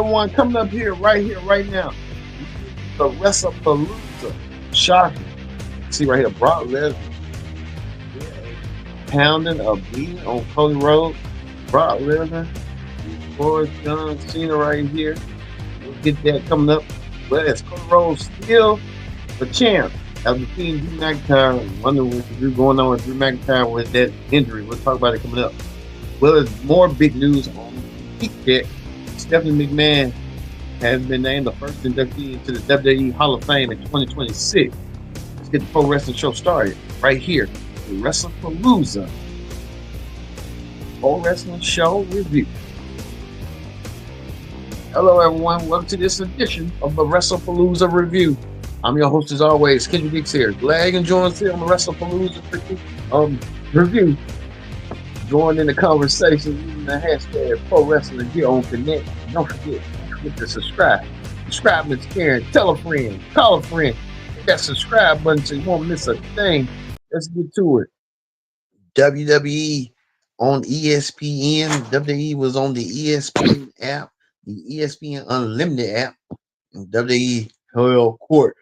everyone, coming up here, right now. The WrestlePalooza. Shocking. See right here, Brock Lesnar pounding a beat on Cody Rhodes. Brock Lesnar, boy, John Cena right here. We'll get that coming up. But is Cody Rhodes still the champ after seeing Drew McIntyre? Wonder what's going on with Drew McIntyre with that injury. We'll talk about it coming up. Well, there's more big news on the Peak Deck. Stephanie McMahon has been named the first inductee into the WWE Hall of Fame in 2026. Let's get the pro wrestling show started right here. The WrestlePalooza Pro Wrestling Show Review. Hello, everyone. Welcome to this edition of the WrestlePalooza Review. I'm your host, as always, Kendrick Dix here. Glad you can join us here on the WrestlePalooza Review. Join in the conversation using the hashtag Pro Wrestling here on Connect. Don't forget to subscribe. Subscribe is caring. Tell a friend. Call a friend. Hit that subscribe button so you won't miss a thing. Let's get to it. WWE on ESPN. WWE was on the ESPN app, the ESPN Unlimited app, and WWE held court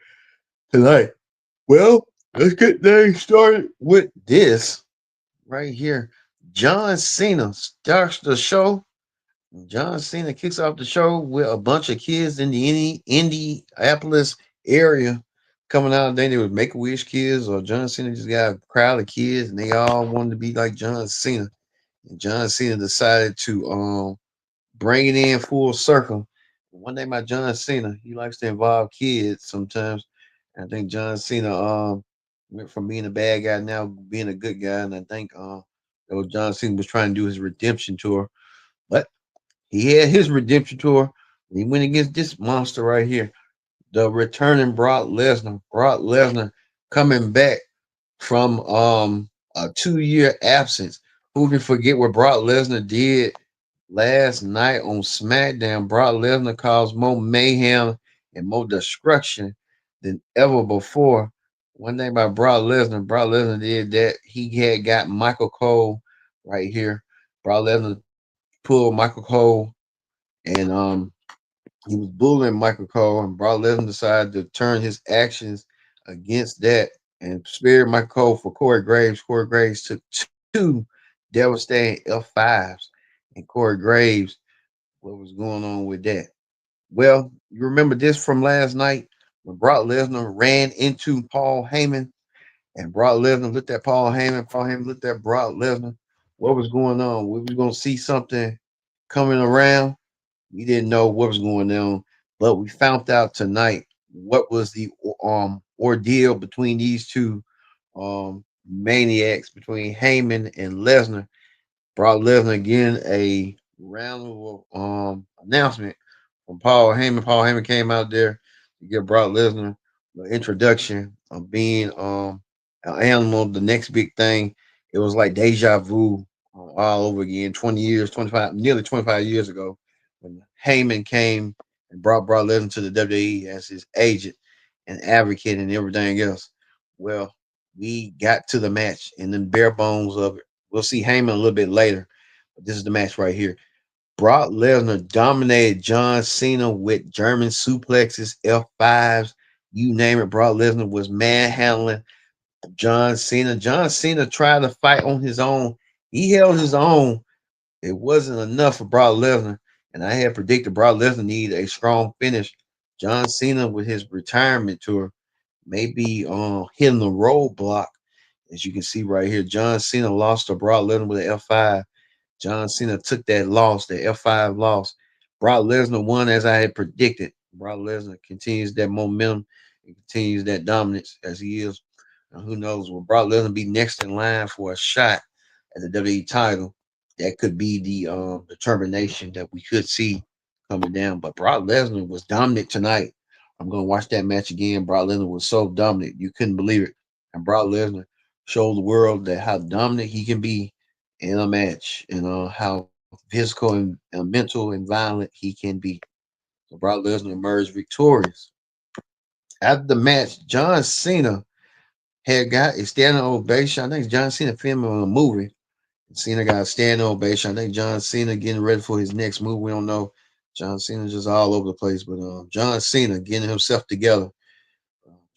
tonight. Well, let's get things started with this right here. John Cena starts the show. John Cena kicks off the show with a bunch of kids in the Indianapolis area coming out. They were Make-A-Wish kids, or John Cena just got a crowd of kids, and they all wanted to be like John Cena. And John Cena decided to bring it in full circle. One thing about John Cena, he likes to involve kids sometimes. And I think John Cena went from being a bad guy now being a good guy, and I think John Cena was trying to do his redemption tour, but he had his redemption tour. He went against this monster right here, the returning Brock Lesnar. Brock Lesnar coming back from a 2-year absence. Who can forget what Brock Lesnar did last night on SmackDown? Brock Lesnar caused more mayhem and more destruction than ever before. One thing about Brock Lesnar did that he had got Michael Cole right here. Brock Lesnar pulled Michael Cole, and he was bullying Michael Cole, and Brock Lesnar decided to turn his actions against that and spared Michael Cole for Corey Graves. Corey Graves took 2 devastating F5s, and Corey Graves, what was going on with that? Well, you remember this from last night when Brock Lesnar ran into Paul Heyman, and Brock Lesnar looked at Paul Heyman looked at Brock Lesnar. What was going on? We were going to see something coming around. We didn't know what was going on, but we found out tonight what was the ordeal between these two maniacs, between Heyman and Lesnar. Brock Lesnar again a round of announcement from Paul Heyman. Paul Heyman came out there to give Brock Lesnar the introduction of being an animal, the next big thing. It was like deja vu all over again. 20 years, 25, nearly 25 years ago, when Heyman came and brought Brock Lesnar to the WWE as his agent and advocate and everything else. Well, we got to the match and the bare bones of it. We'll see Heyman a little bit later, but this is the match right here. Brock Lesnar dominated John Cena with German suplexes, F5s, you name it. Brock Lesnar was manhandling John Cena. John Cena tried to fight on his own. He held his own. It wasn't enough for Brock Lesnar, and I had predicted Brock Lesnar needed a strong finish. John Cena, with his retirement tour, may be hitting the roadblock. As you can see right here, John Cena lost to Brock Lesnar with an F5. John Cena took that loss, the F5 loss. Brock Lesnar won as I had predicted. Brock Lesnar continues that momentum and continues that dominance as he is. Now, who knows? Will Brock Lesnar be next in line for a shot at the WWE title? That could be the determination that we could see coming down. But Brock Lesnar was dominant tonight. I'm going to watch that match again. Brock Lesnar was so dominant. You couldn't believe it. And Brock Lesnar showed the world that how dominant he can be in a match, and how physical and mental and violent he can be. So Brock Lesnar emerged victorious. After the match, John Cena had got a standing ovation. I think John Cena filming a movie. Cena got a standing ovation. I think John Cena getting ready for his next move. We don't know. John Cena just all over the place, but John Cena getting himself together.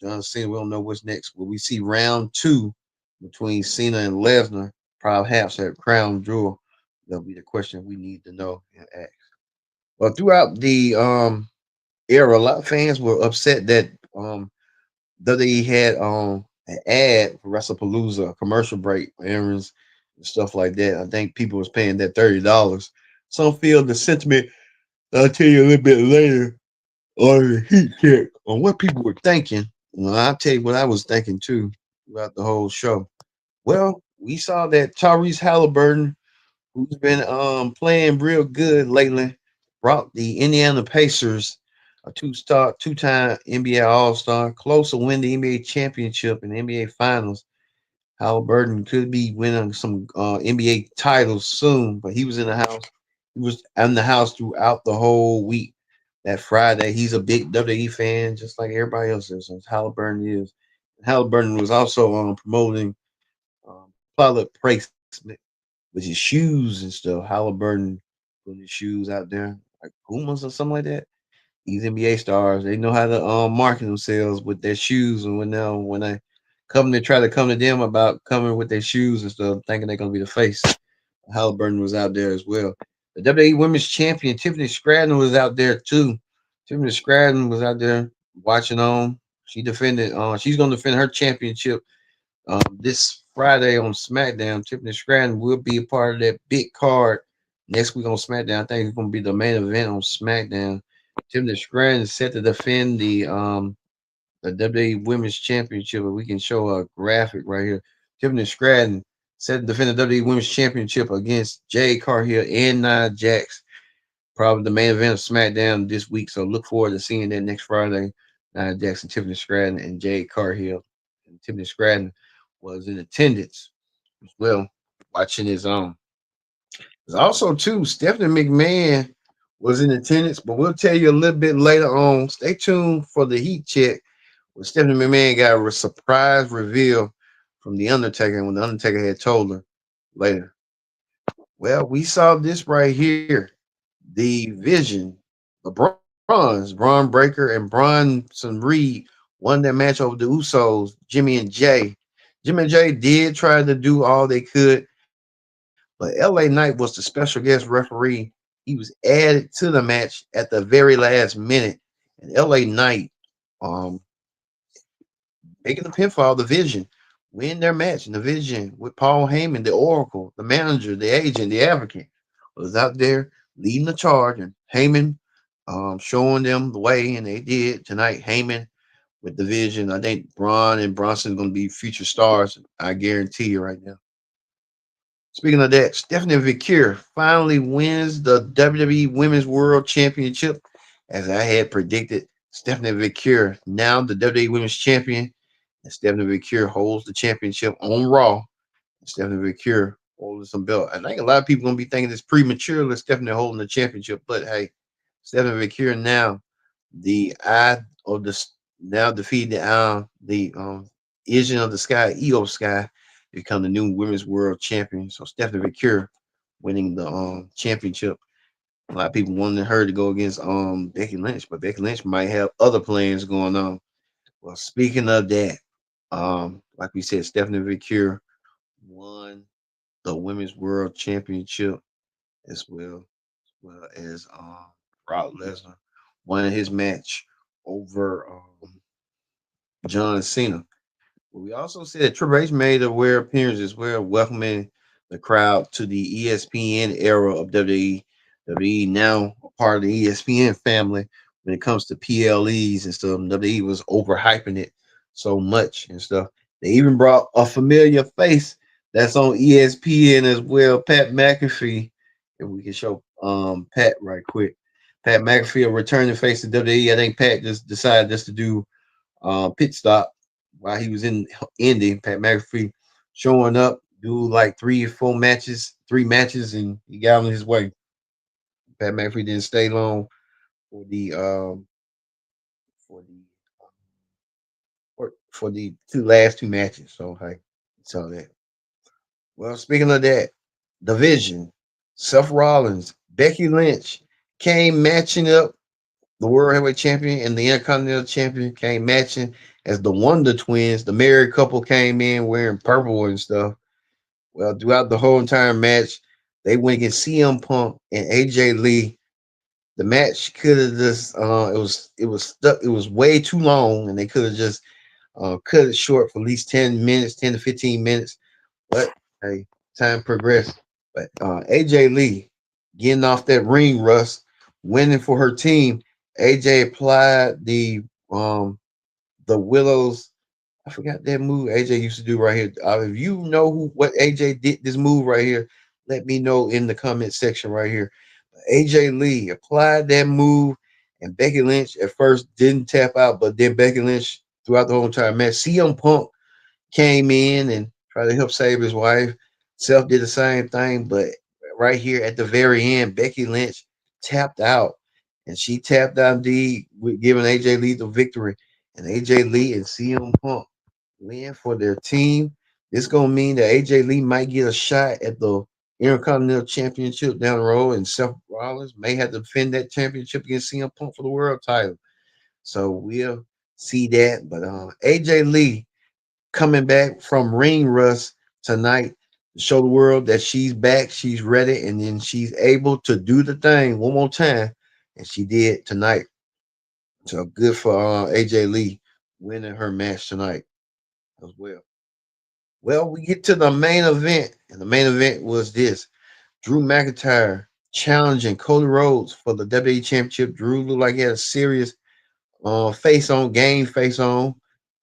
John Cena, we don't know what's next. Will we see round two between Cena and Lesnar? Perhaps at Crown Jewel. That'll be the question we need to know and ask. Well, throughout the era, a lot of fans were upset that WWE had an ad for WrestlePalooza, a commercial break, errands and stuff like that. I think people was paying that $30. Some feel the sentiment. I'll tell you a little bit later on the heat check on what people were thinking. Well, I'll tell you what I was thinking too throughout the whole show. Well, we saw that Tyrese Halliburton, who's been playing real good lately, brought the Indiana Pacers, a two-time NBA All-Star, close to win the NBA championship and NBA Finals. Halliburton could be winning some NBA titles soon, but he was in the house. He was in the house throughout the whole week. That Friday, he's a big WWE fan, just like everybody else is. So Halliburton is. Halliburton was also promoting product placement with his shoes and stuff. Halliburton putting his shoes out there, like Pumas or something like that. These NBA stars, they know how to market themselves with their shoes, and when they come to try to come to them about coming with their shoes and stuff, thinking they're gonna be the face. Halliburton was out there as well. The WWE Women's Champion Tiffany Stratton was out there too. Tiffany Stratton was out there watching on. She defended. She's gonna defend her championship this Friday on SmackDown. Tiffany Stratton will be a part of that big card next week on SmackDown. I think it's going to be the main event on SmackDown. Tiffany Stratton is set to defend the WWE Women's Championship. We can show a graphic right here. Tiffany Stratton set to defend the WWE Women's Championship against Jade Cargill and Nia Jax. Probably the main event of SmackDown this week. So look forward to seeing that next Friday. Nia Jax and Tiffany Stratton and Jade Cargill. And Tiffany Stratton was in attendance as well, watching his own. There's also too Stephanie McMahon was in attendance, but we'll tell you a little bit later on. Stay tuned for the heat check when Stephanie McMahon got a surprise reveal from the Undertaker when the Undertaker had told her later. Well, we saw this right here. The Vision, the Braun Breaker and Bronson Reed won that match over the Usos, Jimmy and Jay. Jimmy and Jay did try to do all they could, but LA Knight was the special guest referee. He was added to the match at the very last minute, and LA Knight um making the pinfall, the Vision, win their match. And the Vision with Paul Heyman, the Oracle, the manager, the agent, the advocate, was out there leading the charge, and Heyman showing them the way, and they did tonight. Heyman with the Vision. I think Braun and Bronson going to be future stars. I guarantee you right now. Speaking of that, Stephanie McMahon finally wins the WWE Women's World Championship, as I had predicted. Stephanie McMahon now the WWE Women's Champion, and Stephanie McMahon holds the championship on Raw. And Stephanie McMahon holding some belt. I think a lot of people gonna be thinking it's premature with Stephanie holding the championship, but hey, Stephanie McMahon now the eye of the now defeated the Asian of the Sky, EO Sky, become the new Women's World Champion. So Stephanie McMahon winning the championship. A lot of people wanted her to go against Becky Lynch, but Becky Lynch might have other plans going on. Well, speaking of that, like we said, Stephanie McMahon won the Women's World Championship as well as Brock Lesnar won his match over John Cena. But we also said that Triple H made a rare appearance as well, welcoming the crowd to the ESPN era of WWE. WWE now a part of the ESPN family when it comes to PLEs and stuff. WWE was overhyping it so much and stuff. They even brought a familiar face that's on ESPN as well, Pat McAfee. If we can show Pat right quick. Pat McAfee, a returning face to WWE. I think Pat just decided just to do pit stop while he was in Indy. Pat McAfee showing up, do like 3 matches, and he got on his way. Pat McAfee didn't stay long for the for the for the last 2 matches. So hey, saw that. Well, speaking of that, division, Seth Rollins, Becky Lynch, came matching up. The World Heavyweight Champion and the Intercontinental Champion came matching as the Wonder Twins. The married couple came in wearing purple and stuff. Well, throughout the whole entire match, they went against CM Punk and AJ Lee. The match could have just it was stuck. It was way too long, and they could have just cut it short for at least 10 minutes, 10 to 15 minutes. But hey, time progressed. But AJ Lee getting off that ring rust, winning for her team. AJ applied the Willows. I forgot that move AJ used to do right here. If you know what AJ did this move right here, let me know in the comment section right here. AJ Lee applied that move, and Becky Lynch at first didn't tap out, but then Becky Lynch throughout the whole entire match. CM Punk came in and tried to help save his wife. Self did the same thing, but right here at the very end, Becky Lynch tapped out, and she tapped out indeed, with giving AJ Lee the victory. And AJ Lee and CM Punk win for their team. This gonna mean that AJ Lee might get a shot at the Intercontinental Championship down the road, and Seth Rollins may have to defend that championship against CM Punk for the world title. So we'll see that. But AJ Lee coming back from ring rust tonight to show the world that she's back, she's ready, and then she's able to do the thing one more time, and she did tonight. So good for AJ Lee winning her match tonight as well. Well, we get to the main event, and the main event was this: Drew McIntyre challenging Cody Rhodes for the WWE Championship. Drew looked like he had a serious face on, game face on.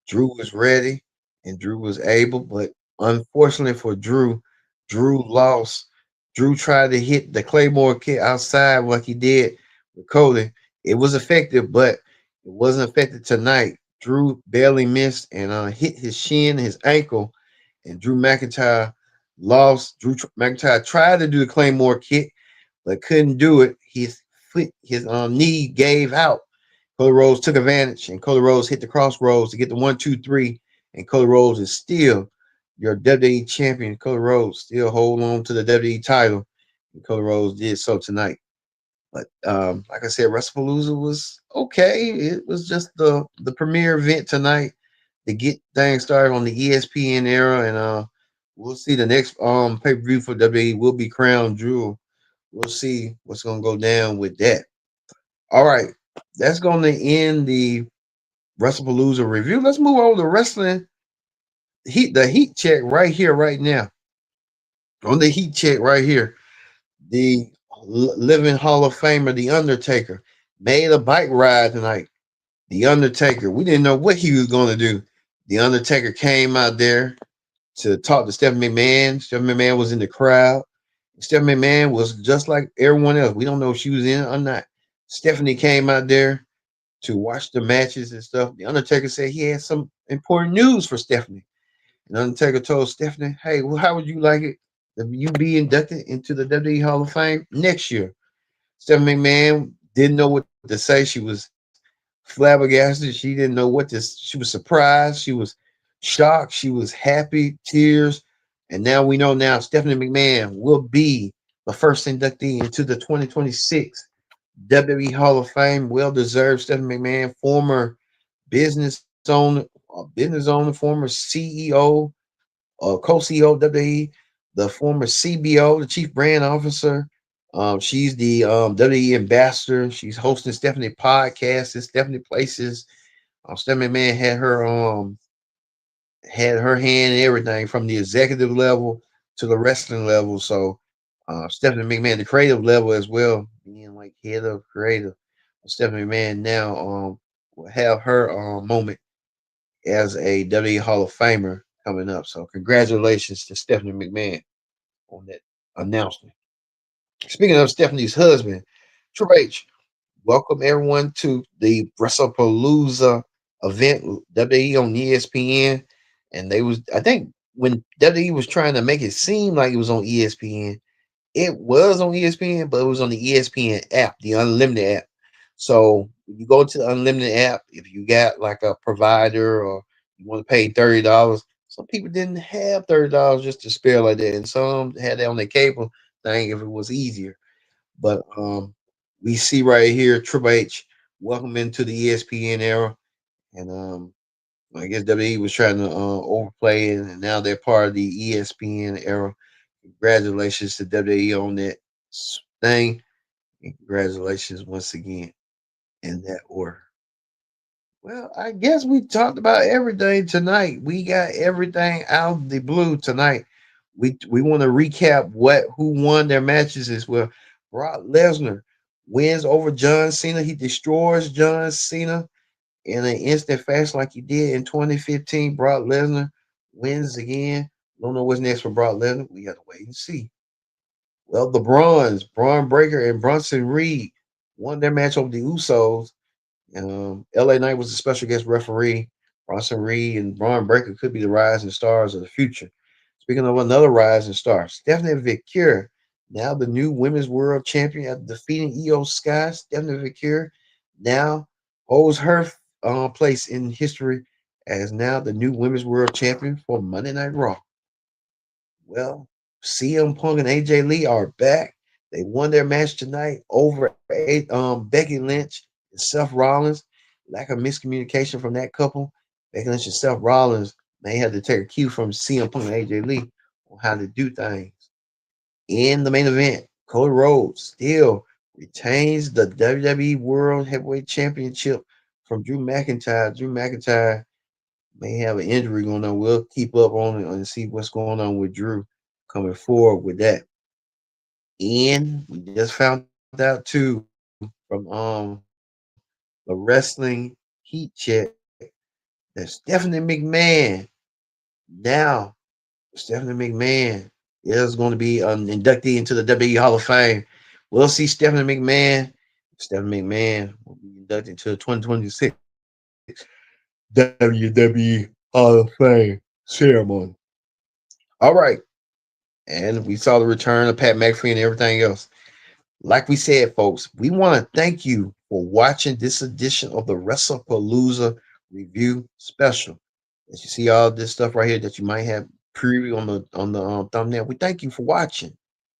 Drew was ready and Drew was able, but unfortunately for Drew, Drew lost. Drew tried to hit the Claymore kick outside like he did with Cody. It was effective, but it wasn't effective tonight. Drew barely missed and hit his shin, his ankle, and Drew McIntyre lost. McIntyre tried to do the Claymore kick, but couldn't do it. His knee gave out. Cody Rhodes took advantage, and Cody Rhodes hit the crossroads to get the 1, 2, 3. And Cody Rhodes is still your WWE champion. Cody Rhodes still hold on to the WWE title. And Cody Rhodes did so tonight. But like I said, WrestlePalooza was okay. It was just the premiere event tonight to get things started on the ESPN era, and we'll see the next pay per view for WWE will be Crown Jewel. We'll see what's gonna go down with that. All right, that's going to end the WrestlePalooza review. Let's move over to wrestling heat. The heat check right here, right now. On the heat check right here, the living Hall of Famer, The Undertaker, made a bike ride tonight. The Undertaker, we didn't know what he was going to do. The Undertaker came out there to talk to Stephanie McMahon. Stephanie McMahon was in the crowd. Stephanie McMahon was just like everyone else. We don't know if she was in or not. Stephanie came out there to watch the matches and stuff. The Undertaker said he had some important news for Stephanie. And Undertaker told Stephanie, "Hey, well, how would you like it if you be inducted into the WWE Hall of Fame next year?" Stephanie McMahon didn't know what to say. She was flabbergasted. She didn't know what to. She was surprised. She was shocked. She was happy, tears. And now we know now Stephanie McMahon will be the first inductee into the 2026 WWE Hall of Fame. Well deserved. Stephanie McMahon, former business owner, former CEO, co-CEO of WWE, the former CBO, the Chief Brand Officer. She's the WWE ambassador. She's hosting Stephanie podcasts and Stephanie Places. Stephanie McMahon had her hand in everything from the executive level to the wrestling level. So Stephanie McMahon, the creative level as well, being like head of creative. Stephanie McMahon now will have her moment as a WWE Hall of Famer coming up. So congratulations to Stephanie McMahon on that announcement. Speaking of Stephanie's husband, Triple H, welcome everyone to the WrestlePalooza event, WWE on ESPN. And they was, I think, when WWE was trying to make it seem like it was on ESPN, it was on ESPN, but it was on the ESPN app, the Unlimited app. So when you go to the Unlimited app, if you got like a provider or you want to pay $30, some people didn't have $30 just to spare like that, and some had that on their cable thing if it was easier. But we see right here Triple H welcome into the ESPN era, and I guess WWE was trying to overplay it, and now they're part of the ESPN era. Congratulations to WWE on that thing, and congratulations once again in that order. Well, I guess we talked about everything tonight. We got everything out of the blue tonight. We want to recap what who won their matches as well. Brock Lesnar wins over John Cena. He destroys John Cena in an instant fashion like he did in 2015. Brock Lesnar wins again. Don't know what's next for Brock Lesnar. We got to wait and see. Well, the Braun Breaker and Bronson Reed won their match over the Usos. LA Knight was a special guest referee. Bronson Reed and Braun Breaker could be the rising stars of the future. Speaking of another rising star, Stephanie McMahon, now the new women's world champion after defeating Io Sky. Stephanie McMahon now holds her place in history as now the new women's world champion for Monday Night Raw. Well, CM Punk and AJ Lee are back. They won their match tonight over Becky Lynch and Seth Rollins. Lack of miscommunication from that couple. Becky Lynch and Seth Rollins may have to take a cue from CM Punk and AJ Lee on how to do things. In the main event, Cody Rhodes still retains the WWE World Heavyweight Championship from Drew McIntyre. Drew McIntyre may have an injury going on. We'll keep up on it and see what's going on with Drew coming forward with that. And we just found out too from the wrestling heat check that Stephanie McMahon now Stephanie McMahon is going to be an inductee into the WWE Hall of Fame. We'll see Stephanie McMahon. Stephanie McMahon will be inducted into the 2026 WWE Hall of Fame ceremony. All right. And we saw the return of Pat McAfee and everything else. Like we said, folks, we want to thank you for watching this edition of the WrestlePalooza review special. As you see all this stuff right here that you might have preview on the thumbnail, we thank you for watching.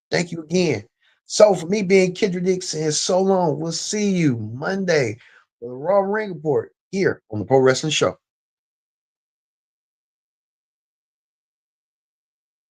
Thank you again. So for me being Kendrick Dixon, so long. We'll see you Monday for the Raw Ring Report here on the Pro Wrestling Show.